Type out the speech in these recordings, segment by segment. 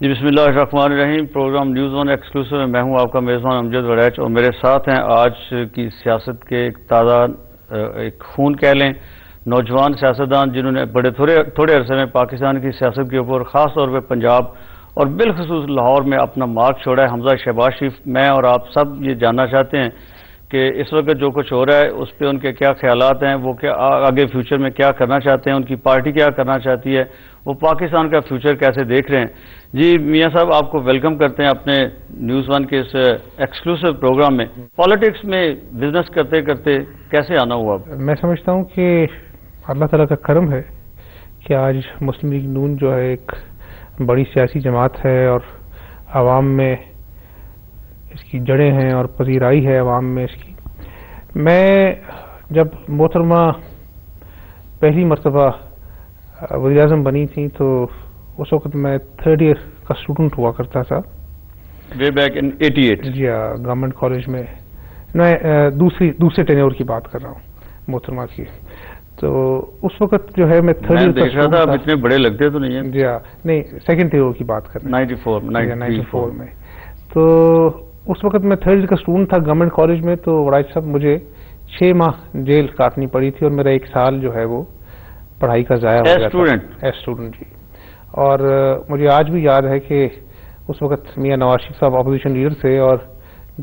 جی بسم اللہ الرحمن الرحیم۔ پروگرام نیوز ون ایکسکلوسیو میں ہوں آپ کا میزبان امجد وڑیچ، اور میرے ساتھ ہیں آج کی سیاست کے ایک تازہ ایک خون کہہ لیں نوجوان سیاستدان، جنہوں نے بڑے تھوڑے عرصے میں پاکستان کی سیاست کے اوپر خاص طور پہ پنجاب اور بالخصوص لاہور میں اپنا مارک چھوڑا ہے۔ حمزہ شہباز شریف، میں اور آپ سب یہ جاننا چاہتے ہیں کہ اس وقت جو کچھ ہو رہا ہے اس پہ ان کے کیا خیالات ہیں، وہ کیا آگے فیوچر میں کیا کرنا چاہتے ہیں، ان کی پارٹی کیا کرنا چاہتی ہے، وہ پاکستان کا فیوچر کیسے دیکھ رہے ہیں۔ جی میاں صاحب، آپ کو ویلکم کرتے ہیں اپنے نیوز ون کے اس ایکسکلوسیو پروگرام میں۔ پالیٹکس میں بزنس کرتے کرتے کیسے آنا ہوا؟ میں سمجھتا ہوں کہ اللہ تعالیٰ کا کرم ہے کہ آج مسلم لیگ نون جو ہے ایک بڑی سیاسی جماعت ہے اور عوام میں اس کی جڑیں ہیں اور پذیرائی ہے عوام میں اس کی۔ میں جب محترمہ پہلی مرتبہ وزیر اعظم بنی تھی تو اس وقت میں 3rd ایئر کا اسٹوڈنٹ ہوا کرتا تھا، وے بیک ان 88۔ جی ہاں، گورنمنٹ کالج میں۔ میں دوسرے ٹینیور کی بات کر رہا ہوں محترمہ کی۔ تو اس وقت جو ہے میں 3rd ایئر دیکھ رہا تھا، اب اتنے بڑے لگتے تو نہیں ہیں۔ جی ہاں، نہیں 2nd ٹینیور کی بات کر رہا ہوں، 94 میں۔ تو اس وقت میں 3rd ایئر کا اسٹوڈنٹ تھا گورنمنٹ کالج میں، تو وڑائچ صاحب مجھے 6 ماہ جیل کاٹنی پڑی تھی اور میرا 1 سال جو ہے وہ پڑھائی کا ضائع ہو گیا تھا ایز اسٹوڈنٹ جی۔ اور مجھے آج بھی یاد ہے کہ اس وقت میاں نواز شریف صاحب اپوزیشن لیڈر تھے، اور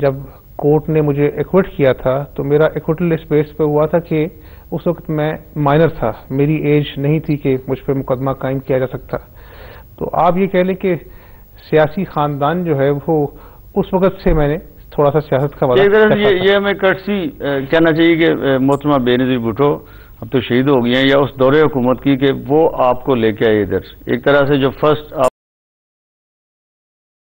جب کورٹ نے مجھے ایکوٹ کیا تھا تو میرا ایکوٹل اس بیس پہ ہوا تھا کہ اس وقت میں مائنر تھا، میری ایج نہیں تھی کہ مجھ پہ مقدمہ قائم کیا جا سکتا۔ تو آپ یہ کہہ لیں کہ سیاسی خاندان جو ہے وہ اس وقت سے میں نے تھوڑا سا سیاست کا یہ ہمیں کرسی کہنا چاہیے کہ محترمہ بے نظیر بھٹو اب تو شہید ہو گئی ہیں، یا اس دور حکومت کی کہ وہ آپ کو لے کے آئے ادھر، ایک طرح سے جو فرسٹ آپ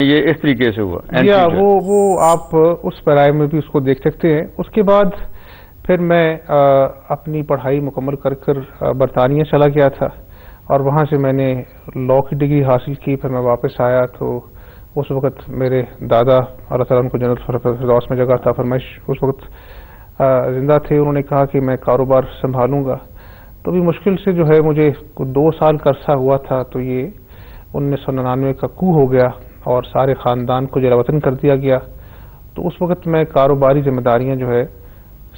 یہ اس طریقے سے ہوا۔ یا وہ آپ اس پیرائے میں بھی اس کو دیکھ سکتے ہیں۔ اس کے بعد پھر میں اپنی پڑھائی مکمل کر برطانیہ چلا گیا تھا، اور وہاں سے میں نے لاء کی ڈگری حاصل کی۔ پھر میں واپس آیا تو اس وقت میرے دادا اللہ تعالیٰ ان کو جنت الفردوس میں جگہ عطا فرمائے اس وقت زندہ تھے، انہوں نے کہا کہ میں کاروبار سنبھالوں گا۔ تو بھی مشکل سے جو ہے مجھے 2 سال کا عرصہ ہوا تھا، تو یہ 1999 کا کو ہو گیا اور سارے خاندان کو جلا وطن کر دیا گیا۔ تو اس وقت میں کاروباری ذمہ داریاں جو ہے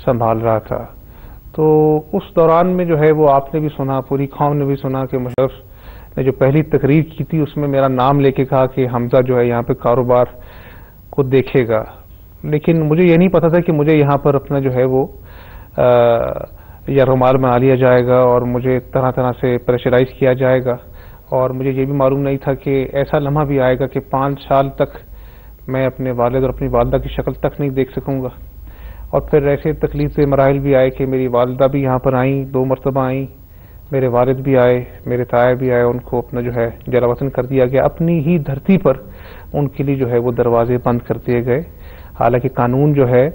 سنبھال رہا تھا۔ تو اس دوران میں جو ہے وہ آپ نے بھی سنا، پوری قوم نے بھی سنا کہ مشرف نے جو پہلی تقریر کی تھی اس میں میرا نام لے کے کہا کہ حمزہ جو ہے یہاں پہ کاروبار کو دیکھے گا، لیکن مجھے یہ نہیں پتا تھا کہ مجھے یہاں پر اپنا جو ہے وہ یا رومال بنا لیا جائے گا اور مجھے طرح طرح سے پریشرائز کیا جائے گا، اور مجھے یہ بھی معلوم نہیں تھا کہ ایسا لمحہ بھی آئے گا کہ 5 سال تک میں اپنے والد اور اپنی والدہ کی شکل تک نہیں دیکھ سکوں گا۔ اور پھر ایسے تکلیف سے مراحل بھی آئے کہ میری والدہ بھی یہاں پر آئیں، 2 مرتبہ آئیں، میرے والد بھی آئے، میرے تایا بھی آئے، ان کو اپنا جو ہے جلا وطن کر دیا گیا، اپنی ہی دھرتی پر ان کے لیے جو ہے وہ دروازے بند کر دیے گئے۔ حالانکہ قانون جو ہے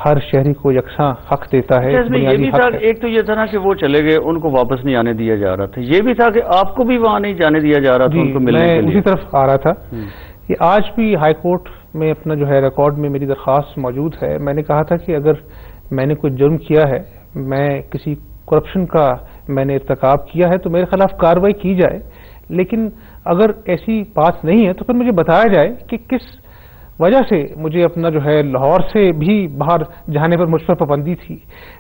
ہر شہری کو یکساں حق دیتا ہے، بنیادی حق ہے۔ ایک تو یہ تھا نا کہ وہ چلے گئے، ان کو واپس نہیں آنے دیا جا رہا تھا، یہ بھی تھا کہ آپ کو بھی وہاں نہیں جانے دیا جا رہا تھا ان کو ملنے کے لیے۔ میں اسی طرف آ رہا تھا۔ یہ آج بھی ہائی کورٹ میں اپنا جو ہے ریکارڈ میں میری درخواست موجود ہے۔ میں نے کہا تھا کہ اگر میں نے کوئی جرم کیا ہے، میں کسی کرپشن کا میں نے ارتکاب کیا ہے تو میرے خلاف کارروائی کی جائے، لیکن اگر ایسی بات نہیں ہے تو پھر مجھے بتایا جائے کہ کس وجہ سے مجھے اپنا جو ہے لاہور سے بھی باہر جانے پر مجھ پر پابندی تھی۔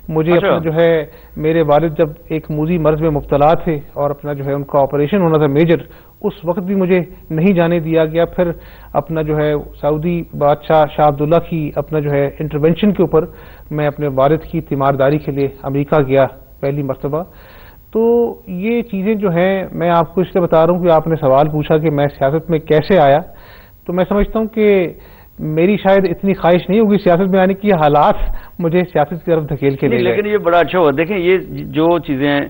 مجھے اپنا جو ہے میرے والد جب ایک موذی مرض میں مبتلا تھے اور اپنا جو ہے ان کا آپریشن ہونا تھا میجر، اس وقت بھی مجھے نہیں جانے دیا گیا۔ پھر اپنا جو ہے سعودی بادشاہ شاہ عبداللہ کی اپنا جو ہے انٹرونشن کے اوپر میں اپنے والد کی تیمارداری کے لیے امریکہ گیا پہلی مرتبہ۔ تو یہ چیزیں جو ہیں میں آپ کو اس لیے بتا رہا ہوں کہ آپ نے سوال پوچھا کہ میں سیاست میں کیسے آیا، تو میں سمجھتا ہوں کہ میری شاید اتنی خواہش نہیں ہوگی سیاست میں آنے کی، حالات مجھے سیاست کی طرف دھکیل کے لے گئے۔ لیکن یہ بڑا اچھا ہوا، دیکھیں یہ جو چیزیں ہیں،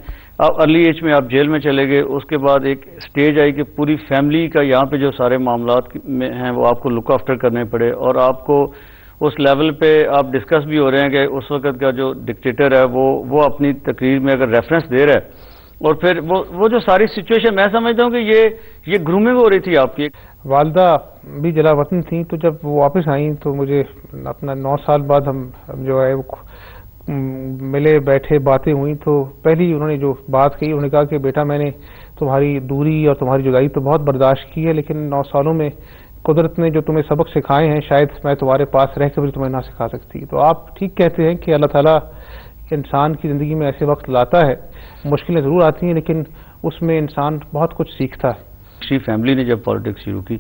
آپ ارلی ایج میں آپ جیل میں چلے گئے، اس کے بعد ایک سٹیج آئی کہ پوری فیملی کا یہاں پہ جو سارے معاملات میں ہیں وہ آپ کو لک آفٹر کرنے پڑے، اور آپ کو اس لیول پہ آپ ڈسکس بھی ہو رہے ہیں کہ اس وقت کا جو ڈکٹیٹر ہے وہ اپنی تقریر میں اگر ریفرنس دے رہا ہے، اور پھر وہ جو ساری سچویشن میں سمجھتا ہوں کہ یہ گرومنگ ہو رہی تھی آپ کی۔ والدہ بھی جلا وطن تھیں، تو جب وہ واپس آئیں تو مجھے اپنا 9 سال بعد ہم جو ہے ملے بیٹھے باتیں ہوئیں، تو پہلی انہوں نے جو بات کہی، انہوں نے کہا کہ بیٹا میں نے تمہاری دوری اور تمہاری جدائی تو بہت برداشت کی ہے، لیکن 9 سالوں میں قدرت نے جو تمہیں سبق سکھائے ہیں شاید میں تمہارے پاس رہ کے بھی تمہیں نہ سکھا سکتی. تو آپ ٹھیک کہتے ہیں کہ اللہ تعالیٰ انسان کی زندگی میں ایسے وقت لاتا ہے، مشکلیں ضرور آتی ہیں لیکن اس میں انسان بہت کچھ سیکھتا ہے. فیملی نے جب پالیٹکس شروع کی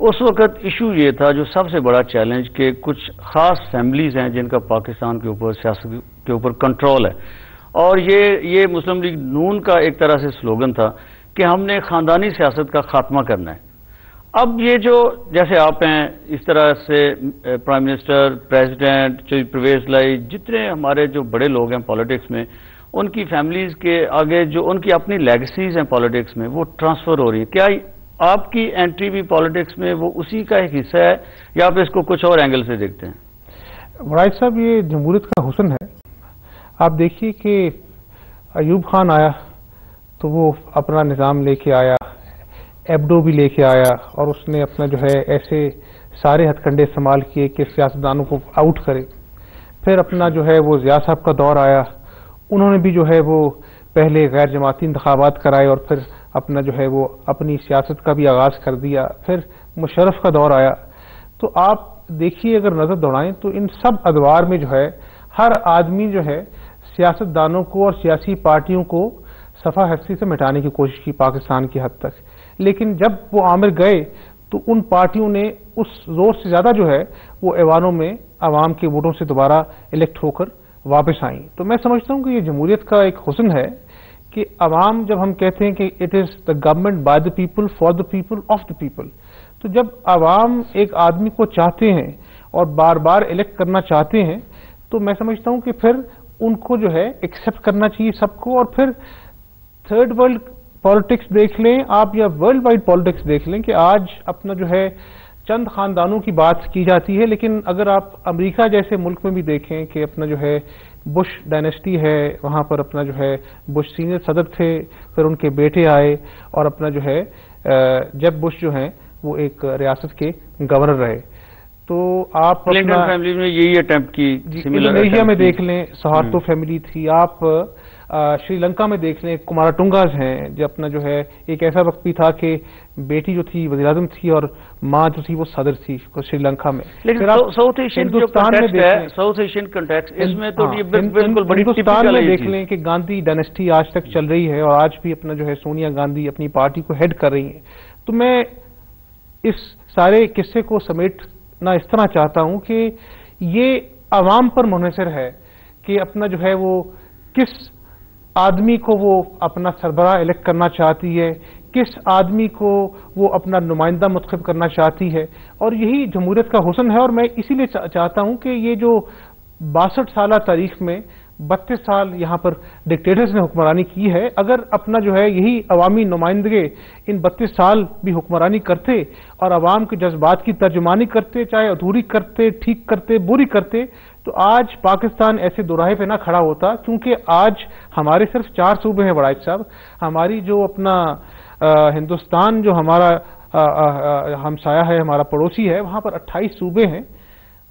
اس وقت ایشو یہ تھا جو سب سے بڑا چیلنج کہ کچھ خاص فیملیز ہیں جن کا پاکستان کے اوپر سیاست کے اوپر کنٹرول ہے، اور یہ مسلم لیگ نون کا ایک طرح سے سلوگن تھا کہ ہم نے خاندانی سیاست کا خاتمہ کرنا ہے. اب یہ جو جیسے آپ ہیں اس طرح سے prime minister, president, Chaudhry Pervaiz Elahi, جتنے ہمارے جو بڑے لوگ ہیں پالیٹکس میں، ان کی فیملیز کے آگے جو ان کی اپنی لیگسیز ہیں پالیٹکس میں وہ ٹرانسفر ہو رہی ہیں. کیا آپ کی انٹری بھی پالیٹکس میں وہ اسی کا ایک حصہ ہے یا آپ اس کو کچھ اور اینگل سے دیکھتے ہیں؟ وراج صاحب، یہ جمہوریت کا حسن ہے. آپ دیکھیے کہ ایوب خان آیا تو وہ اپنا نظام لے کے آیا، ایبڈو بھی لے کے آیا، اور اس نے اپنا جو ہے ایسے سارے ہتھ کنڈے استعمال کیے کہ سیاستدانوں کو آؤٹ کرے. پھر اپنا جو ہے وہ ضیاء صاحب کا دور آیا، انہوں نے بھی جو ہے وہ پہلے غیر جماعتی انتخابات کرائے اور پھر اپنا جو ہے وہ اپنی سیاست کا بھی آغاز کر دیا. پھر مشرف کا دور آیا. تو آپ دیکھیے اگر نظر دوڑائیں تو ان سب ادوار میں جو ہے ہر آدمی جو ہے سیاستدانوں کو اور سیاسی پارٹیوں کو صفحہ ہستی سے مٹانے کی کوشش کی پاکستان کی حد تک. لیکن جب وہ عامر گئے تو ان پارٹیوں نے اس زور سے زیادہ جو ہے وہ ایوانوں میں عوام کے ووٹوں سے دوبارہ الیکٹ ہو کر واپس آئیں. تو میں سمجھتا ہوں کہ یہ جمہوریت کا ایک حسن ہے کہ عوام، جب ہم کہتے ہیں کہ it is the government by the people for the people of the people, تو جب عوام ایک آدمی کو چاہتے ہیں اور بار بار الیکٹ کرنا چاہتے ہیں تو میں سمجھتا ہوں کہ پھر ان کو جو ہے ایکسیپٹ کرنا چاہیے سب کو. اور پھر تھرڈ ورلڈ پالیٹکس دیکھ لیں آپ یا ورلڈ وائڈ پالیٹکس دیکھ لیں کہ آج اپنا جو ہے چند خاندانوں کی بات کی جاتی ہے، لیکن اگر آپ امریکہ جیسے ملک میں بھی دیکھیں کہ اپنا جو ہے بش ڈائنیسٹی ہے، وہاں پر اپنا جو ہے بش سینئر صدر تھے، پھر ان کے بیٹے آئے اور اپنا جو ہے جب بش جو ہیں وہ ایک ریاست کے گورنر رہے. تو آپ کلنٹن فیملی میں یہی اٹیمپٹ کی. انڈونیشیا میں دیکھ لیں سہارتو فیملی تھی. آپ شری لنکا میں دیکھ لیں کمارا ٹنگاز ہیں، جو اپنا جو ہے ایک ایسا وقت بھی تھا کہ بیٹی جو تھی وزیر اعظم تھی اور ماں جو تھی وہ صدر تھی شری لنکا میں. لیکن ساؤتھ ایشین کنٹیکسٹ اس میں تو بالکل بڑی ہندوستان میں دیکھ لیں کہ گاندھی ڈائنیسٹی آج تک چل رہی ہے اور آج بھی اپنا جو ہے سونیا گاندھی اپنی پارٹی کو ہیڈ کر رہی ہیں. تو میں اس سارے قصے کو سمیٹنا اس طرح چاہتا ہوں کہ یہ عوام پر منحصر ہے کہ اپنا جو ہے وہ کس آدمی کو وہ اپنا سربراہ الیکٹ کرنا چاہتی ہے، کس آدمی کو وہ اپنا نمائندہ منتخب کرنا چاہتی ہے. اور یہی جمہوریت کا حسن ہے. اور میں اسی لیے چاہتا ہوں کہ یہ جو 62 سالہ تاریخ میں 32 سال یہاں پر ڈکٹیٹرز نے حکمرانی کی ہے، اگر اپنا جو ہے یہی عوامی نمائندگے ان 32 سال بھی حکمرانی کرتے اور عوام کے جذبات کی ترجمانی کرتے، چاہے ادھوری کرتے، ٹھیک کرتے، بری کرتے، تو آج پاکستان ایسے دوراہے پہ نہ کھڑا ہوتا. کیونکہ آج ہمارے صرف 4 صوبے ہیں وراج صاحب. ہماری جو اپنا ہندوستان جو ہمارا ہمسایہ ہے، ہمارا پڑوسی ہے، وہاں پر 28 صوبے ہیں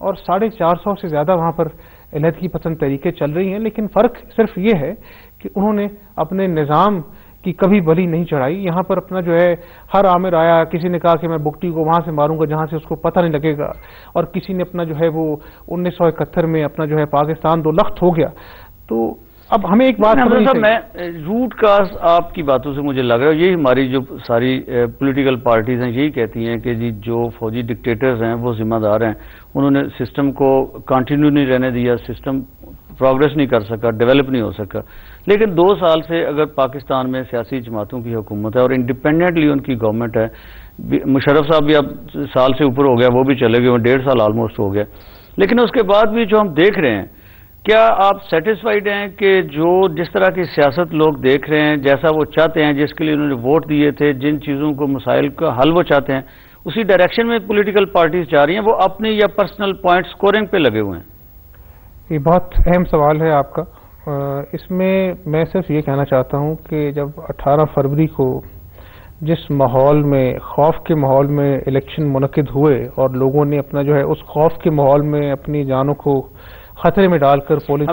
اور 450 سے زیادہ وہاں پر علیحدگی پسند طریقے چل رہی ہیں. لیکن فرق صرف یہ ہے کہ انہوں نے اپنے نظام کی کبھی بلی نہیں چڑھائی. یہاں پر اپنا جو ہے ہر عامر آیا، کسی نے کہا کہ میں بگٹی کو وہاں سے ماروں گا جہاں سے اس کو پتہ نہیں لگے گا، اور کسی نے اپنا جو ہے وہ 1971 میں اپنا جو ہے پاکستان 2 لخت ہو گیا. تو اب ہمیں ایک بات میں روٹ کاز آپ کی باتوں سے مجھے لگ رہا ہے یہی ہماری جو ساری پولیٹیکل پارٹیز ہیں یہی کہتی ہیں کہ جی جو فوجی ڈکٹیٹرز ہیں وہ ذمہ دار ہیں، انہوں نے سسٹم کو کنٹینیو نہیں رہنے دیا، سسٹم پروگریس نہیں کر سکا، ڈیولپ نہیں ہو سکا. لیکن 2 سال سے اگر پاکستان میں سیاسی جماعتوں کی حکومت ہے اور انڈیپینڈنٹلی ان کی گورنمنٹ ہے، مشرف صاحب بھی اب سال سے اوپر ہو گیا، وہ بھی چلے گئے، 1.5 سال آلموسٹ ہو گیا. لیکن اس کے بعد بھی جو ہم دیکھ رہے ہیں، کیا آپ سیٹسفائیڈ ہیں کہ جو جس طرح کی سیاست لوگ دیکھ رہے ہیں، جیسا وہ چاہتے ہیں، جس کے لیے انہوں نے ووٹ دیے تھے، جن چیزوں کو مسائل کا حل وہ چاہتے ہیں، اسی ڈائریکشن میں پولیٹیکل پارٹیز جا رہی ہیں، وہ اپنے یا پرسنل پوائنٹ سکورنگ پہ لگے ہوئے ہیں؟ یہ بہت اہم سوال ہے آپ کا. اس میں صرف یہ کہنا چاہتا ہوں کہ جب 18 فروری کو جس ماحول میں خوف کے ماحول میں الیکشن منعقد ہوئے اور لوگوں نے اپنا جو ہے اس خوف کے ماحول میں اپنی جانوں کو خطرے میں ڈال کر پولنگ